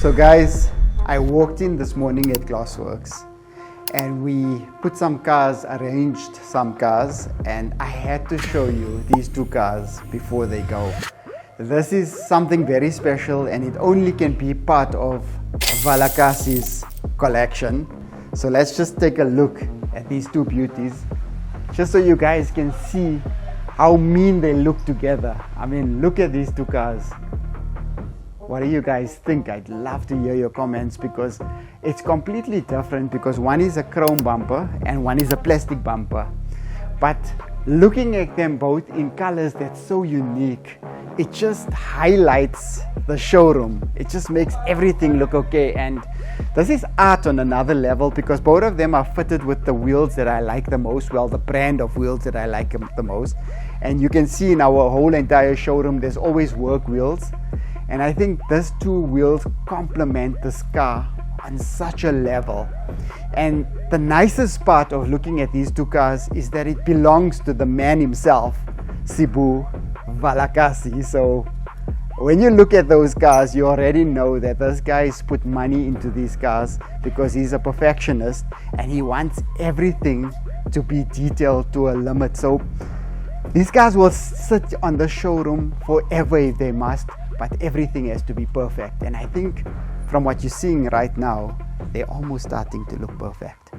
So guys, I walked in this morning at Glossworx and we put some cars, arranged some cars, and I had to show you these two cars before they go. This is something very special and it only can be part of Vilakazi's collection. So let's just take a look at these two beauties, just so you guys can see how mean they look together. I mean, look at these two cars. What do you guys think? I'd love to hear your comments, because it's completely different, because one is a chrome bumper and one is a plastic bumper. But looking at them both in colors that's so unique, it just highlights the showroom. It just makes everything look okay. And this is art on another level, because both of them are fitted with the wheels that I like the most, well, the brand of wheels that I like the most. And you can see in our whole entire showroom there's always work wheels. And I think these two wheels complement this car on such a level. And the nicest part of looking at these two cars is that it belongs to the man himself, Sibu Vilakazi. So when you look at those cars, you already know that this guy's put money into these cars, because he's a perfectionist and he wants everything to be detailed to a limit. So these cars will sit on the showroom forever if they must, but everything has to be perfect. And I think from what you're seeing right now, they're almost starting to look perfect.